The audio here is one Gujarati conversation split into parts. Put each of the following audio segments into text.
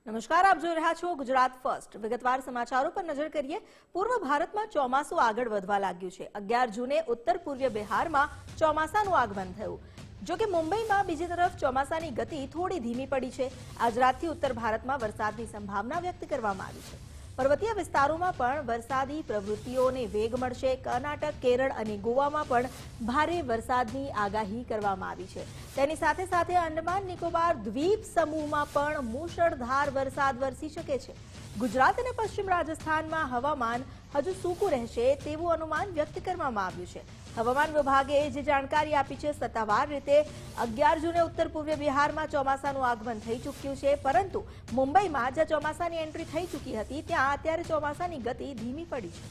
નમસ્કાર, આપ જોઈ રહ્યા છો ગુજરાત ફર્સ્ટ. વિગતવાર સમાચારો પર નજર કરીએ. પૂર્વ ભારતમાં ચોમાસું આગળ વધવા લાગ્યું છે. 11 જૂને ઉત્તર પૂર્વીય બિહારમાં ચોમાસાનું આગમન થયું. જો કે મુંબઈમાં બીજી તરફ ચોમાસાની ગતિ થોડી ધીમી પડી છે. આજ રાતથી ઉત્તર ભારતમાં વરસાદની સંભાવના વ્યક્ત કરવામાં આવી છે. પર્વતીય વિસ્તારોમાં પણ વરસાદી પ્રવૃત્તિઓને વેગ મળશે. કર્ણાટક, કેરળ અને ગોવામાં પણ ભારે વરસાદની આગાહી કરવામાં આવી છે. તેની સાથે સાથે અંડમાન નિકોબાર દ્વીપ સમૂહમાં પણ મુશળધાર વરસાદ વરસી શકે છે. ગુજરાત અને પશ્ચિમ રાજસ્થાનમાં હવામાન હજુ સૂકું રહેશે તેવું અનુમાન વ્યક્ત કરવામાં આવ્યું છે. હવામાન વિભાગે જે જાણકારી આપી છે, સત્તાવાર રીતે 11 જૂને ઉત્તર પૂર્વીય બિહારમાં ચોમાસાનું આગમન થઈ ચૂક્યું છે, પરંતુ મુંબઈમાં જ્યાં ચોમાસાની એન્ટ્રી થઈ ચૂકી હતી ત્યાં અત્યારે ચોમાસાની ગતિ ધીમી પડી છે.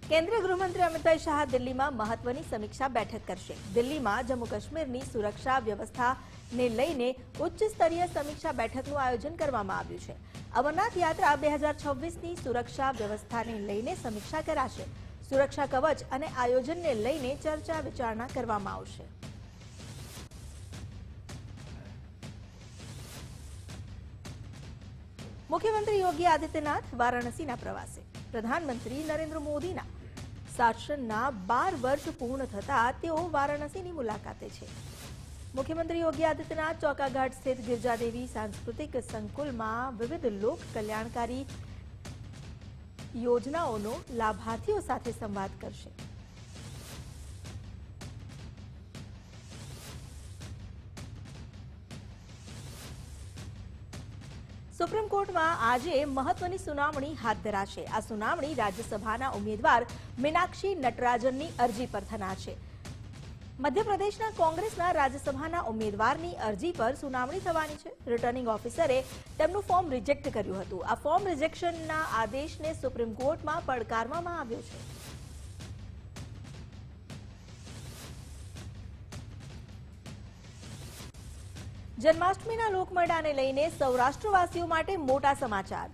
કેન્દ્રીય ગૃહમંત્રી અમિત શાહ દિલ્હીમાં મહત્વની સમીક્ષા બેઠક કરશે. દિલ્હીમાં જમ્મુ કાશ્મીરની સુરક્ષા વ્યવસ્થાને લઈને ઉચ્ચ સ્તરીય સમીક્ષા બેઠકનું આયોજન કરવામાં આવ્યું છે. અમરનાથ યાત્રા 2026ની સુરક્ષા વ્યવસ્થાને લઈને સમીક્ષા કરાશે. સુરક્ષા કવચ અને આયોજનને લઈને ચર્ચા વિચારણા કરવામાં આવશે. મુખ્યમંત્રી યોગી આદિત્યનાથ વારાણસીના પ્રવાસે. પ્રધાનમંત્રી નરેન્દ્ર મોદીના શાસનના 12 વર્ષ પૂર્ણ થતા તેઓ વારાણસીની મુલાકાતે છે. મુખ્યમંત્રી યોગી આદિત્યનાથ ચોકાઘાટ સ્થિત ગિરજાદેવી સાંસ્કૃતિક સંકુલમાં વિવિધ લોક કલ્યાણકારી યોજનાઓનો લાભાર્થીઓ સાથે સંવાદ કરશે. સુપ્રીમ કોર્ટમાં આજે મહત્વની સુનાવણી હાથ ધરાશે. આ સુનાવણી રાજ્યસભાના ઉમેદવાર મીનાક્ષી નટરાજનની અરજી પર થનાર છે. મધ્યપ્રદેશના કોંગ્રેસના રાજ્યસભાના ઉમેદવારની અરજી પર સુનાવણી થવાની છે. રિટર્નિંગ ઓફિસરે તેમનું ફોર્મ રિજેક્ટ કર્યું હતું. આ ફોર્મ રિજેક્શનના આદેશને સુપ્રીમ કોર્ટમાં પડકારવામાં આવ્યો છે. જન્માષ્ટમીના લોકમેળાને લઈને સૌરાષ્ટ્રવાસીઓ માટે મોટા સમાચાર.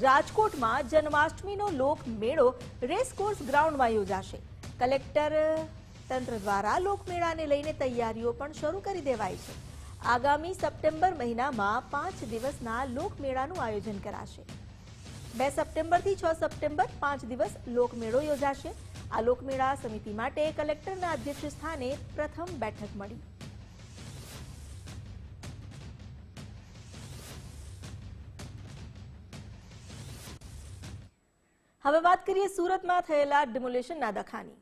રાજકોટમાં જન્માષ્ટમીનો લોકમેળો રેસકોર્સ ગ્રાઉન્ડમાં યોજાશે. કલેક્ટર તંત્ર દ્વારા લોકમેળાને લઈને તૈયારીઓ પણ શરૂ કરી દેવાઈ છે. આગામી સપ્ટેમ્બર મહિનામાં 5 દિવસના લોકમેળાનું આયોજન કરાશે. 2 સપ્ટેમ્બરથી 6 સપ્ટેમ્બર 5 દિવસ લોકમેળો યોજાશે. આ લોકમેળા સમિતિ માટે કલેક્ટરના અધ્યક્ષ સ્થાને પ્રથમ બેઠક મળી. હવે વાત કરીએ સુરતમાં થયેલા ડિમોલેશનના દખાની.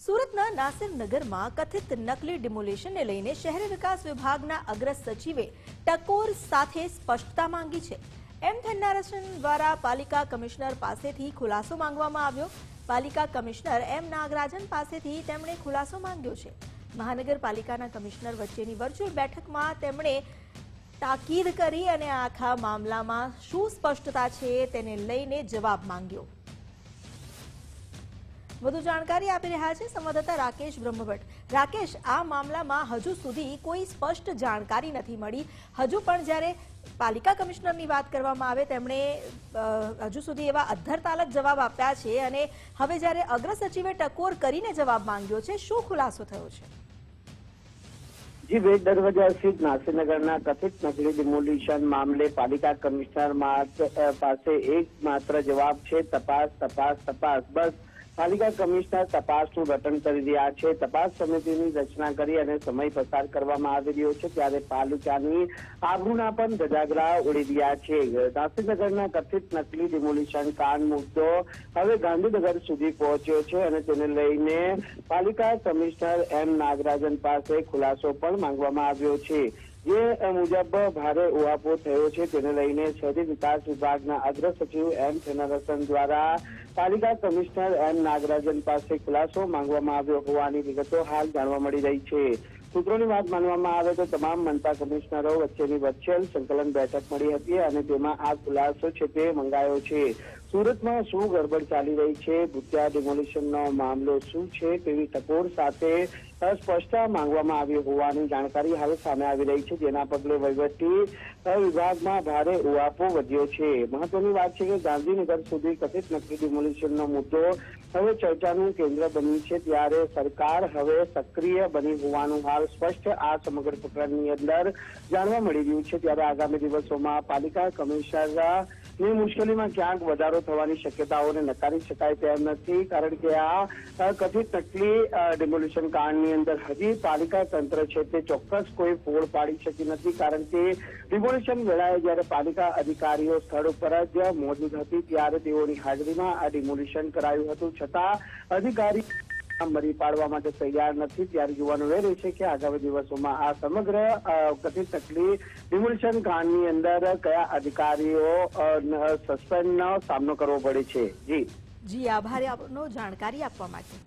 સુરતના નાસિરનગરમાં કથિત નકલી ડિમોલેશનને લઈને શહેરી વિકાસ વિભાગના અગ્ર સચિવે ટકોર સાથે સ્પષ્ટતા માંગી છે. એમ થન્નારસન દ્વારા પાલિકા કમિશનર પાસેથી ખુલાસો માંગવામાં આવ્યો. પાલિકા કમિશનર એમ નાગરાજન પાસેથી તેમણે ખુલાસો માંગ્યો છે. મહાનગરપાલિકાના કમિશનર વચ્ચેની વર્ચ્યુઅલ બેઠકમાં તેમણે તાકીદ કરી અને આખા મામલામાં શું સ્પષ્ટતા છે તેને લઈને જવાબ માંગ્યો. વધુ જાણકારી આપી રહ્યા છે સંવાદદાતા રાકેશ બ્રહ્મભટ્ટ. રાકેશ, આ મામલામાં હજુ સુધી કોઈ સ્પષ્ટ જાણકારી નથી મળી. હજુ પણ જ્યારે પાલિકા કમિશનરની વાત કરવામાં આવે તેમણે હજુ સુધી એવા અધ્ધરતાલક જવાબ આપ્યા છે અને હવે જ્યારે અગ્ર સચિવે ટકોર કરીને જવાબ માંગ્યો છે, શું ખુલાસો થયો છે? જી, વેદ દરવાજા સ્થિત નાસિરનગરના કથિત નકલી ડિમોલિશન મામલે પાલિકા કમિશનર પાસે એકમાત્ર જવાબ છે તપાસ, તપાસ, તપાસ. બસ પાલિકા કમિશનર તપાસનું રટણ કરી રહ્યા છે. તપાસ સમિતિની રચના કરી અને સમય પસાર કરવામાં આવી રહ્યો છે ત્યારે પાલિકાની આબરૂના પણ ધજાગરા ઉડી રહ્યા છે. નાસિરનગરના કથિત નકલી ડિમોલિશન કાંડ મુદ્દો હવે ગાંધીનગર સુધી પહોંચ્યો છે અને તેને લઈને પાલિકા કમિશનર એમ નાગરાજન પાસે ખુલાસો પણ માંગવામાં આવ્યો છે. જે મુજબ ભારે ઉહાપો થયો છે તેને લઈને શહેરી વિકાસ વિભાગના અગ્ર સચિવ એમ થન્નારસન દ્વારા પાલિકા કમિશનર એમ નાગરાજન પાસે ખુલાસો માંગવામાં આવ્યો હોવાની વિગતો હાલ જાણવા મળી રહી છે. સૂત્રોની વાત માનવામાં આવે તો તમામ મનપા કમિશનરો વચ્ચેની વર્ચ્યુઅલ સંકલન બેઠક મળી હતી અને તેમાં આ ખુલાસો છે તે મંગાયો છે. સુરતમાં શું ગડબડ ચાલી રહી છે, ભૂતિયા ડિમોલિશનનો મામલો શું છે તેવી ટકોર સાથે સ્પષ્ટતા માંગવામાં આવી હોવાની જાણકારી હવે સામે આવી રહી છે, જેના પગલે વહીવટી વિભાગમાં ભારે ઉહાપો વધ્યો છે. મહત્વની વાત છે કે ગાંધીનગર સુધી કથિત નકલી ડિમોલિશનનો મુદ્દો હવે ચર્ચાનું કેન્દ્ર બન્યું છે, ત્યારે સરકાર હવે સક્રિય બની હોવાનું હાલ સ્પષ્ટ આ સમગ્ર પ્રકરણની અંદર જાણવા મળી રહ્યું છે. ત્યારે આગામી દિવસોમાં પાલિકા કમિશનરની મુશ્કેલીમાં ક્યાંક વધારો થવાની શક્યતાઓને નકારી શકાય તેમ નથી, કારણ કે આ કથિત નકલી ડિમોલિશન કાંડની અંદર હજી પાલિકા તંત્ર છે તે ચોક્કસ કોઈ ફોડ પાડી શકી નથી, કારણ કે ડિમોલિશન વેળાએ જ્યારે પાલિકા અધિકારીઓ સ્થળ ઉપર જ મોજૂદ હતી ત્યારે તેઓની હાજરીમાં આ ડિમોલિશન કરાયું હતું, છતાં અધિકારી મરી પાડવા માટે તૈયાર નથી. ત્યારે જોવાનું એ રહેશે કે આગામી દિવસોમાં આ સમગ્ર કથિત નકલી ડિમોલિશન કાંડની અંદર કયા અધિકારીઓ સસ્પેન્ડનો સામનો કરવો પડે છે. જી આભાર આપનો જાણકારી આપવા માટે.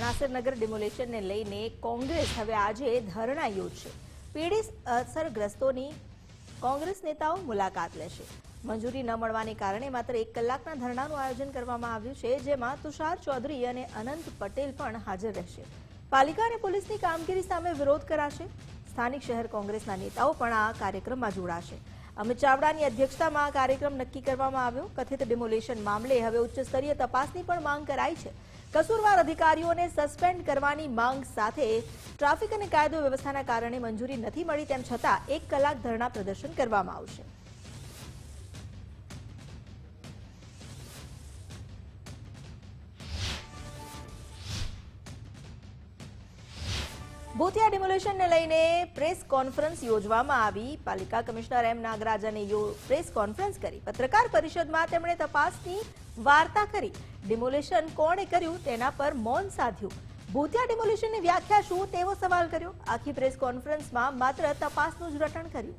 નાસિરનગર ડિમોલિશનને લઈને કોંગ્રેસ હવે આજે ધરણા યોજશે. પીડિત અસરગ્રસ્તોની કોંગ્રેસ નેતાઓ મુલાકાત લેશે. મંજૂરી ન મળવાને કારણે માત્ર 1 કલાકના ધરણાનું આયોજન કરવામાં આવ્યું છે, જેમાં તુષાર ચૌધરી અને અનંત પટેલ પણ હાજર રહેશે. પાલિકા અને પોલીસની કામગીરી સામે વિરોધ કરાશે. સ્થાનિક શહેર કોંગ્રેસના નેતાઓ પણ આ કાર્યક્રમમાં જોડાશે. અમિત ચાવડાની અધ્યક્ષતામાં આ કાર્યક્રમ નક્કી કરવામાં આવ્યો. કથિત ડિમોલિશન મામલે હવે ઉચ્ચ સ્તરીય તપાસની પણ માંગ કરાઈ છે. કસૂરવાર અધિકારીઓને સસ્પેન્ડ કરવાની માંગ સાથે ટ્રાફિક અને કાયદો વ્યવસ્થાના કારણે મંજૂરી નથી મળી, તેમ છતાં 1 કલાક ધરણા પ્રદર્શન કરવામાં આવશે. ભૂતિયા ડિમોલિશનને લઈને પ્રેસ કોન્ફરન્સ યોજવામાં આવી. પાલિકા કમિશનર એમ નાગરાજને પ્રેસ કોન્ફરન્સ કરી પત્રકાર પરિષદમાં તેમણે તપાસની વાર્તા કરી. ડિમોલિશન કોણે કર્યું તેના પર મૌન સાધ્યું. ભૂતિયા ડિમોલિશનની વ્યાખ્યા શું તેવો સવાલ કર્યો. આખી પ્રેસ કોન્ફરન્સમાં માત્ર તપાસનું જ રટણ કર્યું.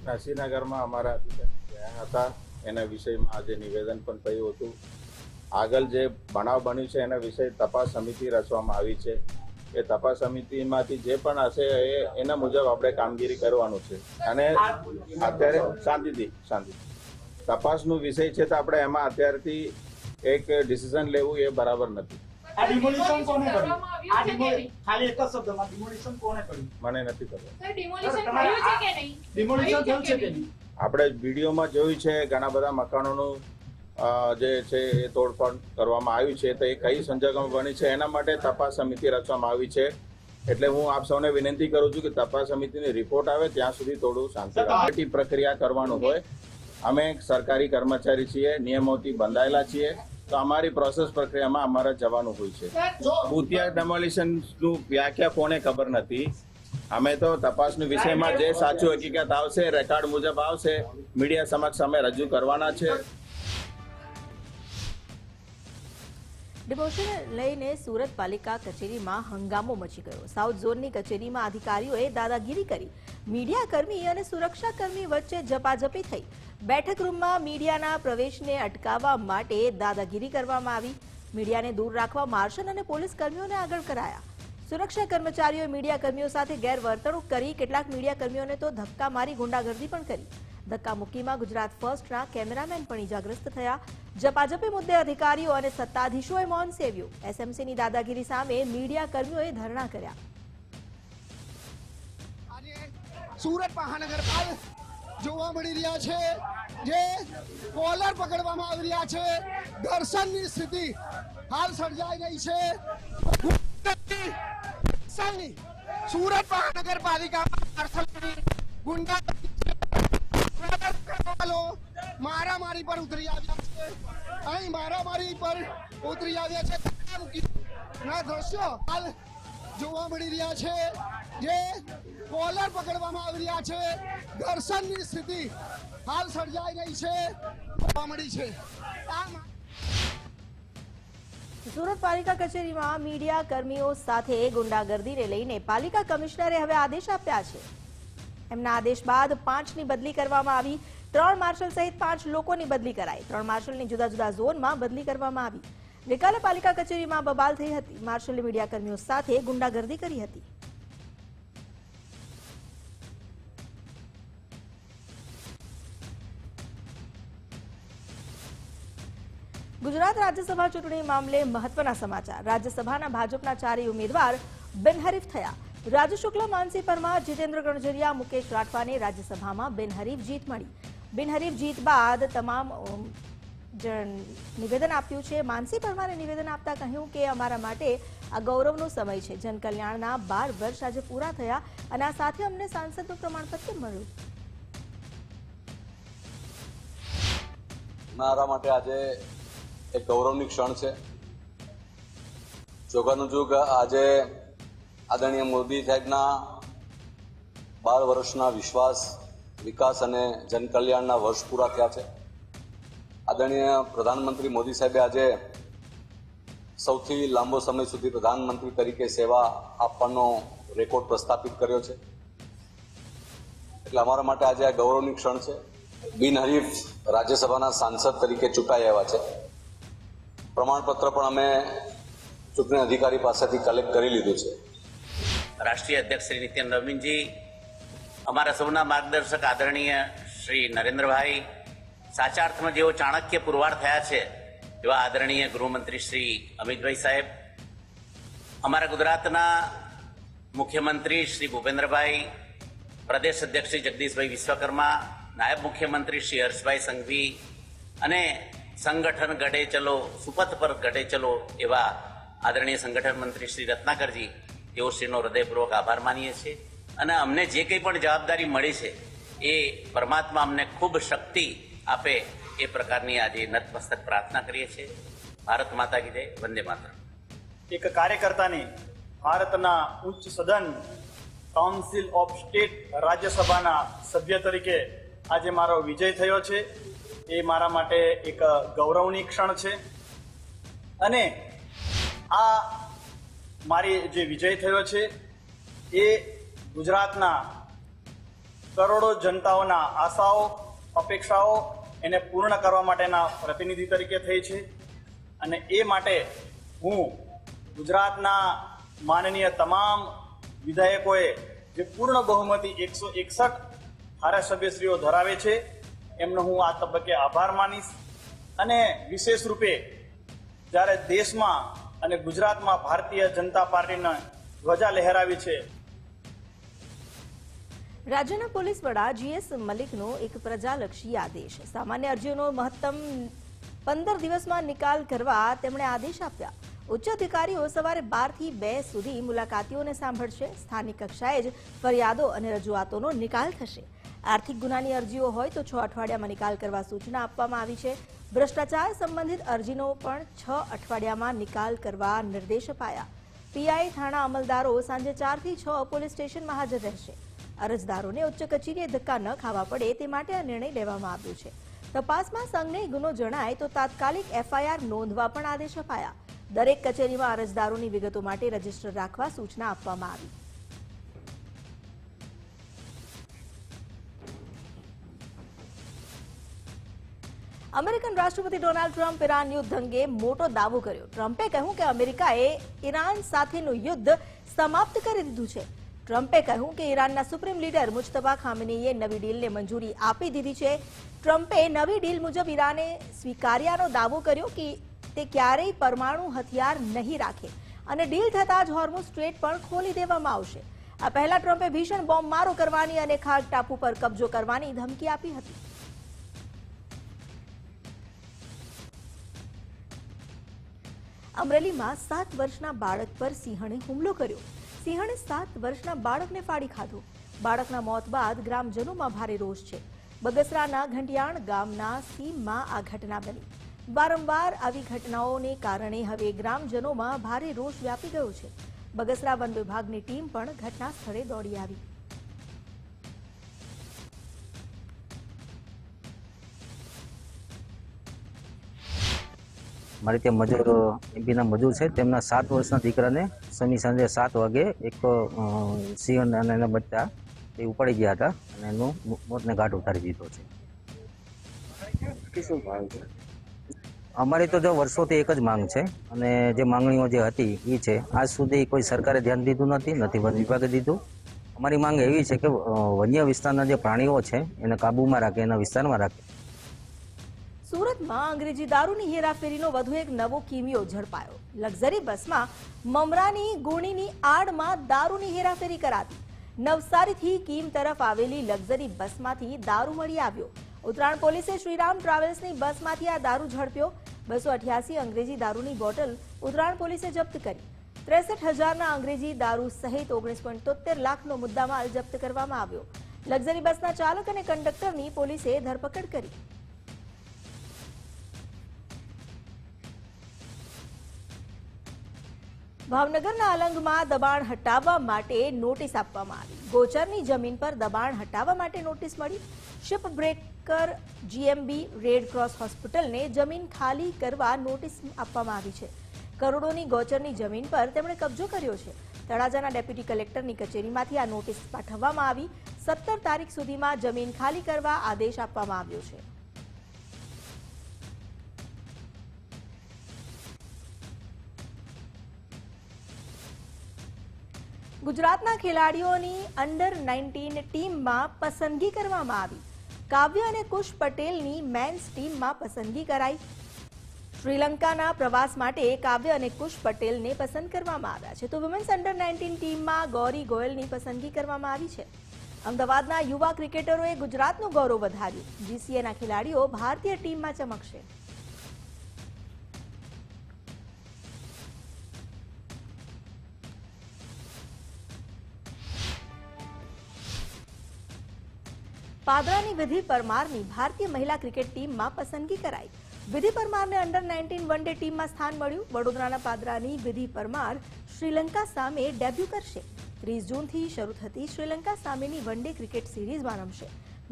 નાસિરનગરમાં અમારા ગયા હતા, એના વિષયમાં આજે નિવેદન પણ થયું હતું. આગળ જે બનાવ બન્યું છે એના વિશે તપાસ સમિતિ રચવામાં આવી છે. એ તપાસ સમિતિમાંથી જે પણ હશે એના મુજબ આપણે કામગીરી કરવાનું છે. અને અત્યારે શાંતિથી તપાસનો વિષય છે તો આપણે એમાં અત્યારથી એક ડિસિઝન લેવું એ બરાબર નથી. આ ડિમોલિશન કોણે કર્યું? આ ખાલી એક જ શબ્દમાં ડિમોલિશન કોણે કર્યું? મને નથી ખબર. સર ડિમોલિશન થયું છે કે નહીં? ડિમોલિશન થયું છે કે નહીં? આપણે વિડીયોમાં જોયું છે ઘણા બધા મકાનોનું જે છે એ તોડફોડ કરવામાં આવ્યું છે, તો એ કઈ સંજોગોમાં બની છે એના માટે તપાસ સમિતિ રચવામાં આવી છે. એટલે હું આપ સૌને વિનંતી કરું છું કે તપાસ સમિતિની રિપોર્ટ આવે ત્યાં સુધી થોડું શાંતિ પ્રક્રિયા કરવાનું હોય. અમે સરકારી કર્મચારી છીએ, નિયમોથી બંધાયેલા છીએ, તો અમારી પ્રોસેસ પ્રક્રિયામાં અમારે જવાનું હોય છે. ભૂતિયા ડેમોલિશનનું વ્યાખ્યા કોને ખબર નથી. અમે તો તપાસના વિષયમાં જે સાચું હકીકત આવશે, રેકોર્ડ મુજબ આવશે, મીડિયા સમક્ષ અમે રજૂ કરવાના છે. ડિમોલિશન લઈને સુરત પાલિકા કચેરીમાં હંગામો મચી ગયો. સાઉથ ઝોનની કચેરીમાં અધિકારીઓએ દાદાગીરી કરી. મીડિયાકર્મી અને સુરક્ષાકર્મી વચ્ચે ઝપાઝપી થઈ. બેઠક રૂમમાં મીડિયાના પ્રવેશને અટકાવવા માટે દાદાગીરી કરવામાં આવી. મીડિયાને દૂર રાખવા માર્શલ અને પોલીસ કર્મીઓને આગળ કરાયા. સુરક્ષા કર્મચારીઓએ મીડિયાકર્મીઓ સાથે ગેરવર્તણૂક કરી. કેટલાક મીડિયાકર્મીઓને તો ધક્કા મારી ગુંડાગર્દી પણ કરી. ધક્કામુક્કીમાં ગુજરાત ફર્સ્ટના કેમેરામેન પણ ઇજાગ્રસ્ત થયા. ઝપાઝપી મુદ્દે અધિકારીઓ અને સત્તાધીશોએ મૌન સેવ્યું. એસએમસીની દાદાગીરી સામે મીડિયાકર્મીઓએ ધરણા કર્યા. સુરત મહાનગરપાલિકા જોવા મળી રહ્યા છે, જે કોલર પકડવામાં આવી રહ્યા છે. દર્શનની સ્થિતિ હાલ સર્જાઈ રહી છે. સુરત મહાનગરપાલિકામાં ગુંડા મારામારી પર ઉતરી આવ્યા છે. અહીં મારામારી પર ઉતરી આવ્યા છે. દ્રશ્યો હાલ જોવા મળી રહ્યા છે, જે કોલર પકડવામાં આવી રહ્યા છે. દર્શનની સ્થિતિ હાલ સર્જાઈ રહી છે, જોવા મળી છે. સુરત પાલિકા કચેરીમાં મીડિયા કર્મીઓ સાથે ગુંડાગર્દીને લઈને પાલિકા કમિશનરે હવે આદેશ આપ્યા છે. એમના આદેશ બાદ 5ની બદલી કરવામાં આવી. 3 માર્શલ સહિત 5 લોકોની બદલી કરાઈ. 3 માર્શલની જુદા જુદા ઝોનમાં બદલી કરવામાં આવી. ગઈકાલે પાલિકા કચેરીમાં બબાલ થઈ હતી. માર્શલે મીડિયાકર્મીઓ સાથે ગુંડાગર્દી કરી હતી. ગુજરાત રાજ્યસભા ચૂંટણી મામલે મહત્વના સમાચાર. રાજ્યસભાના ભાજપના 4 ઉમેદવાર બિનહરીફ થયા. રાજુ શુક્લ, માનસી પરમાર, જીતેન્દ્ર ગણજરિયા, મુકેશ રાઠવાને રાજ્યસભામાં બિનહરીફ જીત મળી. બિનહરીફ જીત બાદ તમામ નિવેદન આપ્યું છે. માનસી પરમારે નિવેદન આપતા કહ્યું કે અમારા માટે આ ગૌરવનો સમય છે. જનકલ્યાણના 12 વર્ષ આજે પૂરા થયા અને આ સાથે અમને સાંસદનું પ્રમાણપત્ર મળ્યું. મારા માટે આજે એક ગૌરવની ક્ષણ છે. જોગાનું જુગ આજે આદરણીય મોદી સાહેબના 12 વર્ષના વિશ્વાસ, વિકાસ અને જનકલ્યાણના વર્ષ પૂરા થયા છે. આદરણીય પ્રધાનમંત્રી મોદી સાહેબે આજે સૌથી લાંબો સમય સુધી પ્રધાનમંત્રી તરીકે સેવા આપવાનો રેકોર્ડ પ્રસ્થાપિત કર્યો છે. એટલે અમારા માટે આજે આ ગૌરવની ક્ષણ છે. બિનહરીફ રાજ્યસભાના સાંસદ તરીકે ચૂંટાઈ આવ્યા છે. પ્રમાણપત્ર પણ અમે ચૂંટણી અધિકારી પાસેથી કલેક્ટ કરી લીધું છે. રાષ્ટ્રીય અધ્યક્ષ શ્રી નિત્યાન નવીનજી, અમારા સૌના માર્ગદર્શક આદરણીય શ્રી નરેન્દ્રભાઈ, સાચા અર્થમાં જેઓ ચાણક્ય પુરવાર થયા છે એવા આદરણીય ગૃહમંત્રી શ્રી અમિતભાઈ સાહેબ, અમારા ગુજરાતના મુખ્યમંત્રી શ્રી ભૂપેન્દ્રભાઈ, પ્રદેશ અધ્યક્ષ શ્રી જગદીશભાઈ વિશ્વકર્મા, નાયબ મુખ્યમંત્રી શ્રી હર્ષભાઈ સંઘવી અને સંગઠન ગઢે ચલો, સુપથ પર ગઢે ચલો એવા આદરણીય સંગઠન મંત્રી શ્રી રત્નાકરજી, તેઓ શ્રીનો હૃદયપૂર્વક આભાર માનીએ છીએ. અને અમને જે કંઈ પણ જવાબદારી મળી છે એ પરમાત્મા અમને ખૂબ શક્તિ આપે એ પ્રકારની આજે નતમસ્તક પ્રાર્થના કરીએ છીએ. ભારત માતા કી જય, વંદે માતરમ. એક કાર્યકર્તાની ભારતના ઉચ્ચ સદન કાઉન્સિલ ઓફ સ્ટેટ રાજ્યસભાના સભ્ય તરીકે આજે મારો વિજય થયો છે. એ મારા માટે એક ગૌરવની ક્ષણ છે. અને આ મારી જે વિજય થયો છે એ ગુજરાતના કરોડો જનતાઓના આશાઓ, અપેક્ષાઓ એને પૂર્ણ કરવા માટેના પ્રતિનિધિ તરીકે થઈ છે. અને એ માટે હું ગુજરાતના માનનીય તમામ વિધાયકોએ જે પૂર્ણ બહુમતી 161 ધારાસભ્યશ્રીઓ ધરાવે છે એમનો હું આ તબક્કે આભાર માનીશ. અને વિશેષ રૂપે જ્યારે દેશમાં અને ગુજરાતમાં ભારતીય જનતા પાર્ટીના ધ્વજા લહેરાવી છે. રાજ્યના પોલીસ વડા GS મલિકનો એક પ્રજાલક્ષી આદેશ. સામાન્ય અરજીઓનો મહત્તમ 15 દિવસમાં નિકાલ કરવા તેમણે આદેશ આપ્યા. ઉચ્ચ અધિકારીઓ સવારે 12 થી 2 સુધી મુલાકાતીઓને સાંભળશે. સ્થાનિક કક્ષાએ જ ફરિયાદો અને રજૂઆતોનો નિકાલ થશે. આર્થિક ગુનાની અરજીઓ હોય તો 6 અઠવાડિયામાં નિકાલ કરવા સૂચના આપવામાં આવી છે. ભ્રષ્ટાચાર સંબંધિત અરજીનો પણ 6 અઠવાડિયામાં નિકાલ કરવા નિર્દેશ અપાયા. પીઆઈ થાણા અમલદારો સાંજે 4 થી 6 પોલીસ સ્ટેશનમાં હાજર રહેશે. અરજદારોને ઉચ્ચ કચેરીએ ધક્કા ન ખાવા પડે તે માટે આ નિર્ણય લેવામાં આવ્યો છે. તપાસમાં સંજ્ઞેય ગુનો જણાય તો તાત્કાલિક FIR નોંધવા પણ આદેશ અપાયા. દરેક કચેરીમાં અરજદારોની વિગતો માટે રજીસ્ટર રાખવા સૂચના આપવામાં આવી. અમેરિકન રાષ્ટ્રપતિ ડોનાલ્ડ ટ્રમ્પ ઈરાન યુદ્ધ અંગે મોટો દાવો કર્યો. ટ્રમ્પે કહ્યું કે અમેરિકાએ ઈરાન સાથેનું યુદ્ધ સમાપ્ત કરી દીધું છે. ટ્રમ્પે કહ્યું કે ઈરાનના સુપ્રીમ લીડર મુજતબા ખામેનીએ નવી ડીલને મંજૂરી આપી દીધી છે. ટ્રમ્પે નવી ડીલ મુજબ ઈરાને સ્વીકાર્યાનો દાવો કર્યો કે તે ક્યારેય પરમાણુ હથિયાર નહીં રાખે અને ડીલ થતાં જ હોર્મુઝ સ્ટ્રેટ પણ ખોલી દેવામાં આવશે. આ પહેલા ટ્રમ્પે ભીષણ બોમ્બમારો કરવાની અને ખાગ ટાપુ પર કબજો કરવાની ધમકી આપી હતી. અમરેલીમાં 7 વર્ષના બાળક પર સિંહણે હુમલો કર્યો. સિંહણે 7 વર્ષના બાળકને ફાડી ખાધું. બાળકના મોત બાદ ગ્રામજનોમાં ભારે રોષ છે. બગસરાના ઘંટિયાણ ગામના સીમમાં આ ઘટના બની. વારંવાર આવી ઘટનાઓને કારણે હવે ગ્રામજનોમાં ભારે રોષ વ્યાપી ગયો છે. બગસરા વન વિભાગની ટીમ પણ ઘટના સ્થળે દોડી આવી. મારે ત્યાં મજૂર એમપીના મજૂર છે, તેમના 7 વર્ષના દીકરાને શનિ સાંજે 7 વાગે એક સિંહ અને એના બચ્ચા તે ઉપડી ગયા હતા અને એનું મોતને ઘાટ ઉતારી દીધો છે. અમારી તો જો વર્ષોથી એક જ માંગ છે અને જે માંગણીઓ જે હતી એ છે, આજ સુધી કોઈ સરકારે ધ્યાન દીધું નથી વન વિભાગે દીધું. અમારી માંગ એવી છે કે વન્ય વિસ્તારના જે પ્રાણીઓ છે એને કાબૂમાં રાખે, એના વિસ્તારમાં રાખે. સુરતમાં અંગ્રેજી દારૂની હેરાફેરીનો વધુ એક નવો કિમિયો ઝડપાયો. લક્ઝરી બસમાં મમરાની ગુણીની આડમાં દારૂની હેરાફેરી કરાતી. નવસારીથી કીમ તરફ આવેલી લક્ઝરી બસમાંથી દારૂ મળી આવ્યો. ઉત્તરાયણ પોલીસે શ્રીરામ ટ્રાવેલ્સની બસમાંથી આ દારૂ ઝડપ્યો. 288 અંગ્રેજી દારૂની બોટલ ઉત્તરાયણ પોલીસે જપ્ત કરી. 63,000ના અંગ્રેજી દારૂ સહિત 19.73 લાખનો મુદ્દામાલ જપ્ત કરવામાં આવ્યો. લક્ઝરી બસના ચાલક અને કંડક્ટરની પોલીસે ધરપકડ કરી. ભાવનગરના અલંગમાં દબાણ હટાવવા માટે નોટિસ આપવામાં આવી. ગોચરની જમીન પર દબાણ હટાવવા માટે નોટિસ મળી. Ship breaker GMB red cross હોસ્પિટલને જમીન ખાલી કરવા નોટિસ આપવામાં આવી છે. કરોડોની ગોચરની જમીન પર તેમણે કબજો કર્યો છે. તળાજાના ડેપ્યુટી કલેક્ટરની કચેરીમાંથી આ નોટિસ પાઠવવામાં આવી. 17 તારીખ સુધીમાં જમીન ખાલી કરવા આદેશ આપવામાં આવ્યો છે. ગુજરાતના ખેલાડીઓની અંડર 19 ટીમમાં પસંદગી કરવામાં આવી. કાવ્ય અને કુશ પટેલની મેન્સ ટીમમાં પસંદગી કરાઈ. શ્રીલંકાના પ્રવાસ માટે કાવ્ય અને કુશ પટેલને પસંદ કરવામાં આવ્યા છે, તો વુમેન્સ અંડર 19 ટીમમાં ગૌરી ગોયલની પસંદગી કરવામાં આવી છે. અમદાવાદના યુવા ક્રિકેટરોએ ગુજરાતનું ગૌરવ વધાર્યું. જીસીએના ખેલાડીઓ ભારતીય ટીમમાં ચમકશે. પાદરાની વિધિ પરમારની ભારતીય મહિલા ક્રિકેટ ટીમમાં પસંદગી કરાઈ. વિધિ પરમારને અંડર 19 વન ડે ટીમમાં સ્થાન મળ્યું. વડોદરાના પાદરાની વિધિ પરમાર શ્રીલંકા સામે ડેબ્યુ કરશે. 30 જૂનથી શરૂ થતી શ્રીલંકા સામેની વન ડે ક્રિકેટ સિરીઝમાં રમશે.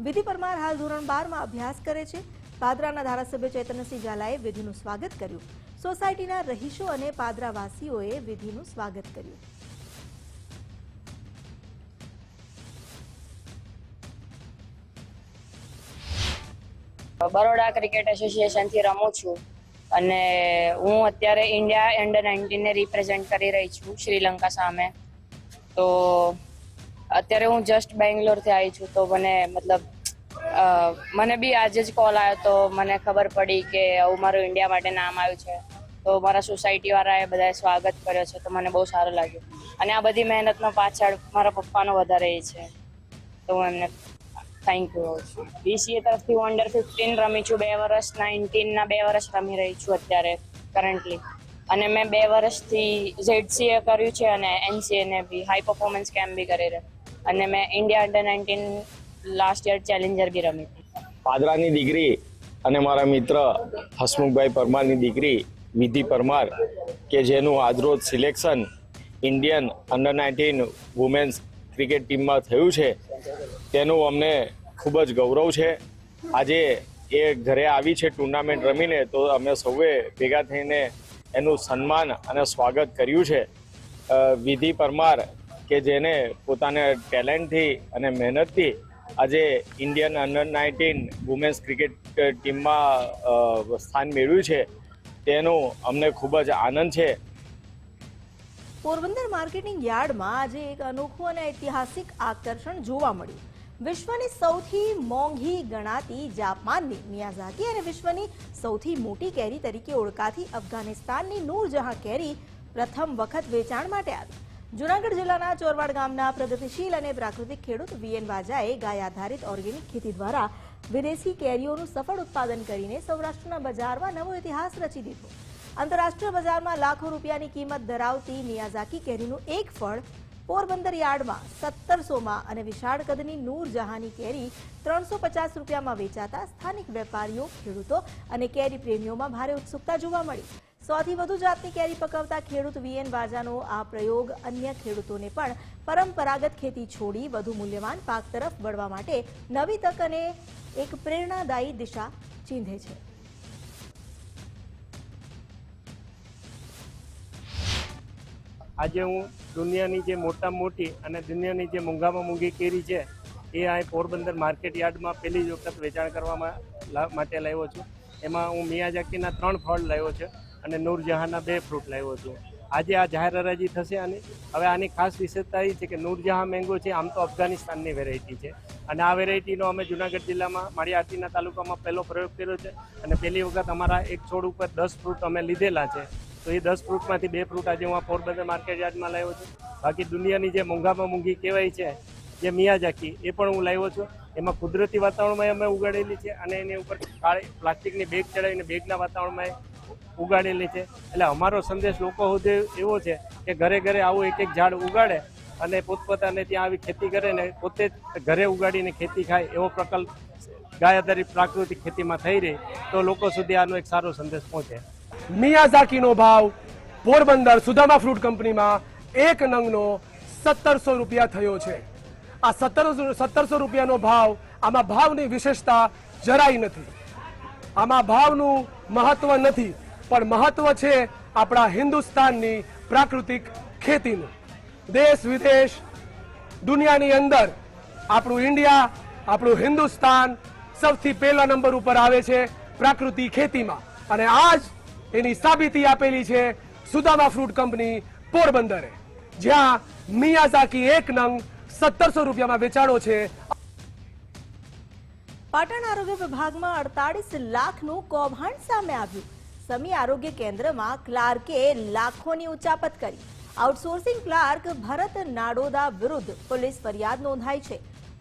વિધિ પરમાર હાલ ધોરણ 12માં અભ્યાસ કરે છે. પાદરાના ધારાસભ્ય ચૈતન્યસિંહ ઝાલાએ વિધિનું સ્વાગત કર્યું. સોસાયટીના રહીશો અને પાદરાવાસીઓએ વિધિનું સ્વાગત કર્યું. બરોડા ક્રિકેટ એસોસિએશનથી રમું છું અને હું અત્યારે ઇન્ડિયા અંડર 19 ને રિપ્રેઝેન્ટ કરી રહી છું શ્રીલંકા સામે. તો અત્યારે હું જસ્ટ બેંગ્લોરથી આવી છું, તો મને બી આજે જ કોલ આવ્યો તો મને ખબર પડી કે આવું મારું ઇન્ડિયા માટે નામ આવ્યું છે. તો મારા સોસાયટીવાળાએ બધાએ સ્વાગત કર્યો છે, તો મને બહુ સારું લાગ્યું. અને આ બધી મહેનતનો પાછળ મારા પપ્પાનો વધારે એ છે, તો હું એમને થેન્ક યુ. બીસીએ તરફથી હું અંડર 15 રમી છું. 2 વર્ષ 19ના 2 વર્ષ રમી રહી છું અત્યારે કરન્ટલી. અને મેં 2 વર્ષથી ZCA કર્યું છે અને NCA ને બી હાઈ પરફોર્મન્સ કેમ્પ બી કરી રહ્યો. અને મેં India under 19 last year challenger બી રમી હતી. પાદરાની દીકરી અને મારા મિત્ર હસમુખભાઈ પરમારની દીકરી વિધિ પરમાર કે જેનું આજરોજ selection Indian under 19 women's cricket ટીમમાં થયું છે, તેનું અમને ખૂબ જ ગૌરવ છે. આજે એ ઘરે આવી છે ટુર્નામેન્ટ રમીને, તો અમે સૌએ ભેગા થઈને એનું સન્માન અને સ્વાગત કર્યું છે. વિધિ પરમાર કે જેને પોતાના ટેલેન્ટથી અને મહેનતથી આજે ઇન્ડિયન અંડર 19 વુમેન્સ ક્રિકેટ ટીમમાં સ્થાન મેળવ્યું છે, તેનું અમને ખૂબ જ આનંદ છે. પોરબંદર માર્કેટિંગ યાર્ડમાં આજે એક અનોખું અને ઐતિહાસિક આકર્ષણ જોવા મળ્યું. વિશ્વની સૌથી મોંઘી ગણાતી જાપાનની મિયાઝાકી અને વિશ્વની સૌથી મોટી કેરી તરીકે ઓળખાતી અફઘાનિસ્તાનની નૂરજહાં કેરી પ્રથમ વખત વેચાણ માટે આવી. જૂનાગઢ જિલ્લાના ચોરવાડ ગામના પ્રગતિશીલ અને પ્રાકૃતિક ખેડૂત VN વાજાએ ગાય આધારિત ઓર્ગેનિક ખેતી દ્વારા વિદેશી કેરીઓનું સફળ ઉત્પાદન કરીને સૌરાષ્ટ્રના બજારમાં નવો ઇતિહાસ રચી દીધો. આંતરરાષ્ટ્રીય બજારમાં લાખો રૂપિયાની કિંમત ધરાવતી મિયાઝાકી કેરીનું એક ફળ પોરબંદર યાર્ડમાં 1700માં અને વિશાળ કદની નૂરજહાંની કેરી 350 રૂપિયામાં વેચાતા સ્થાનિક વેપારીઓ, ખેડૂતો અને કેરી પ્રેમીઓમાં ભારે ઉત્સુકતા જોવા મળી. 100થી વધુ જાતની કેરી પકવતા ખેડૂત VN વાજાનો આ પ્રયોગ અન્ય ખેડૂતોને પણ પરંપરાગત ખેતી છોડી વધુ મૂલ્યવાન પાક તરફ વળવા માટે નવી તક અને એક પ્રેરણાદાયી દિશા ચીંધે છે. આજે હું દુનિયાની જે મોટામાં મોટી અને દુનિયાની જે મોંઘામાં મોંઘી કેરી છે એ અહીં પોરબંદર માર્કેટ યાર્ડમાં પહેલી જ વખત વેચાણ કરવા માટે લાવ્યો છું. એમાં હું મિયાઝાકીના 3 ફળ લાવ્યો છે અને નૂરજહાંના 2 ફ્રૂટ લાવ્યો છું. આજે આ જાહેર હરાજી થશે આની. હવે આની ખાસ વિશેષતા એ છે કે નૂરજહાં મેંગો છે, આમ તો અફઘાનિસ્તાનની વેરાયટી છે અને આ વેરાયટીનો અમે જુનાગઢ જિલ્લામાં માળિયાહાટીના તાલુકામાં પહેલો પ્રયોગ કર્યો છે અને પહેલી વખત અમારા એક છોડ ઉપર 10 ફ્રૂટ અમે લીધેલા છે. તો એ 10 ફ્રૂટમાંથી 2 ફ્રૂટ આજે હું પોરબંદર માર્કેટ યાર્ડમાં લાવ્યો છું. બાકી દુનિયાની જે મોંઘામાં મોંઘી કહેવાય છે જે મિયાઝાકી, એ પણ હું લાવ્યો છું. એમાં કુદરતી વાતાવરણમાં અમે ઉગાડેલી છે અને એની ઉપર પ્લાસ્ટિકની બેગ ચડાવીને બેગના વાતાવરણમાં ઉગાડેલી છે. એટલે અમારો સંદેશ લોકો સુધી એવો છે કે ઘરે ઘરે આવું એક ઝાડ ઉગાડે અને પોતપોતાને ત્યાં આવી ખેતી કરે ને પોતે જ ઘરે ઉગાડીને ખેતી ખાય એવો પ્રકલ્પ ગાય આધારિત પ્રાકૃતિક ખેતીમાં થઈ રહી તો લોકો સુધી આનો એક સારો સંદેશ પહોંચે. મિયાઝાકીનો ભાવ પોરબંદર સુદામા ફ્રૂટ કંપનીમાં 1 નંગનો 1700 રૂપિયા થયો છે. આ 1700 રૂપિયાનો ભાવ, આમાં ભાવની વિશેષતા જરાય નથી. આમાં ભાવનું મહત્વ નથી, પણ મહત્વ છે આપણા હિન્દુસ્તાનની પ્રાકૃતિક ખેતીનું. દેશ વિદેશ દુનિયાની અંદર આપણું ઇન્ડિયા, આપણું હિન્દુસ્તાન સૌથી પહેલા નંબર ઉપર આવે છે પ્રાકૃતિક ખેતીમાં અને આજ એની સાબિતી આપેલી છે સુદામા ફ્રૂટ કંપની પોરબંદરે, જ્યાં મિયાઝાકી 1 નંગ 1700 રૂપિયામાં વેચાણો છે. પાટણ આરોગ્ય વિભાગમાં 48 લાખનું કૌભાંડ સામે આવ્યું. સમી આરોગ્ય કેન્દ્રમાં ક્લાર્કે લાખોની ઉચાપત કરી. આઉટસોર્સિંગ ક્લાર્ક ભરત નાડોદા વિરુદ્ધ પોલીસ ફરિયાદ નોંધાઈ છે.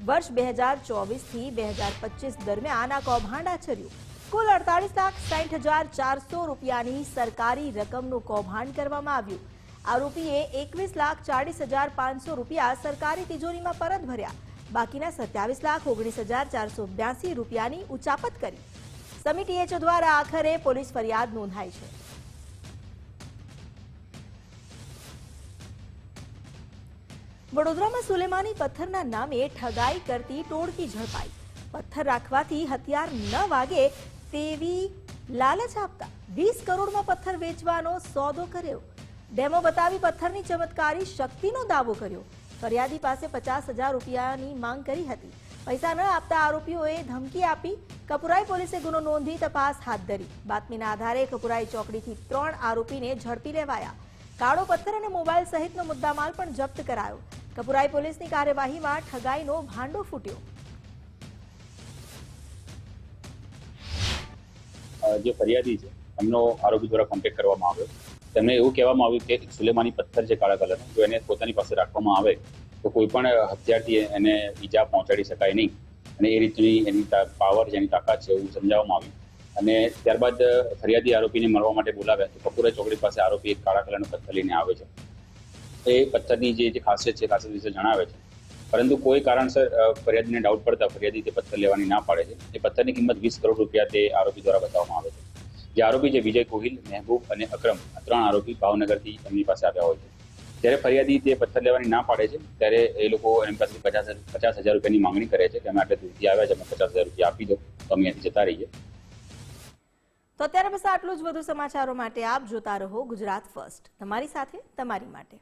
વર્ષ 2024 થી 2025 દરમિયાન આ કૌભાંડ આચર્યું. કુલ 48,60,400 રૂપિયાની સરકારી રકમનું કૌભાંડ કરવામાં આવ્યું. આરોપીએ 21,40,500 રૂપિયા સરકારી તિજોરીમાં પરત ભર્યા. બાકીના 27,19,482 રૂપિયાની ઉચાપત કરી. સમી ટીએચઓ દ્વારા આખરે પોલીસ ફરિયાદ નોંધાઈ છે. વડોદરામાં સુલેમાની પથ્થરના નામે ઠગાઈ કરતી ટોળકી ઝડપાઈ. પથ્થર રાખવાથી હથિયાર ન વાગે તેવી લાલચ આપતા 20 કરોડમાં પથ્થર વેચવાનો સોદો કર્યો. ડેમો બતાવી પથ્થરની ચમત્કારી શક્તિનો દાવો કર્યો. ફરિયાદી પાસે 50,000 રૂપિયાની માંગ કરી હતી. પૈસા ન આપતા આરોપીઓએ ધમકી આપી. કપુરાઈ પોલીસે ગુનો નોંધી તપાસ હાથ ધરી. બાતમીના આધારે કપુરાઈ ચોકડીથી 3 આરોપીને ઝડપી લેવાયા. કાળો પથ્થર અને મોબાઈલ સહિતનો મુદ્દામાલ પણ જપ્ત કરાયો. કપુરાઈ પોલીસની કાર્યવાહીમાં ઠગાઈનો ભાંડો ફૂટ્યો. જે ફરિયાદી છે એમનો આરોપી દ્વારા કોન્ટેક્ટ કરવામાં આવ્યો. તેમને એવું કહેવામાં આવ્યું કે સુલેમાની પથ્થર છે કાળા કલરનો, જો એને પોતાની પાસે રાખવામાં આવે તો કોઈ પણ હથિયારથી એને ઈજા પહોંચાડી શકાય નહીં અને એ રીતની એની પાવર છે, એની તાકાત છે એવું સમજાવવામાં આવ્યું. અને ત્યારબાદ ફરિયાદી આરોપીને મળવા માટે બોલાવ્યા તો કપુરા ચોકડી પાસે આરોપી એક કાળા કલરનો પથ્થર લઈને આવે છે. એ પથ્થરની જે ખાસિયત છે ખાસિયત વિશે જણાવે છે, પરંતુ કોઈ કારણસર ફરિયાદીને ડાઉટ પડતા ફરિયાદી તે પથ્થર લેવાની ના પાડે છે. એ પથ્થરની કિંમત 20 કરોડ રૂપિયા તે આરોપી દ્વારા બતાવવામાં આવે છે. જે આરોપી છે વિજય કોહિલ, મહેબૂબ અને અકરમ, આ 3 આરોપી ભાવનગરથી એમની પાસે આવ્યા હોય છે. જ્યારે ફરિયાદી તે પથ્થર લેવાની ના પાડે છે ત્યારે એ લોકો એમની પાસે 50,000 રૂપિયાની માંગણી કરે છે કે અમે આટલે દૂરથી આવ્યા છે, અમે 50,000 રૂપિયા આપી દો તો અમે અહીંયાથી જતા રહીએ. તો અત્યારે બસ આટલું જ. વધુ સમાચારો માટે આપ જોતા રહો ગુજરાત ફર્સ્ટ, તમારી સાથે તમારી માટે.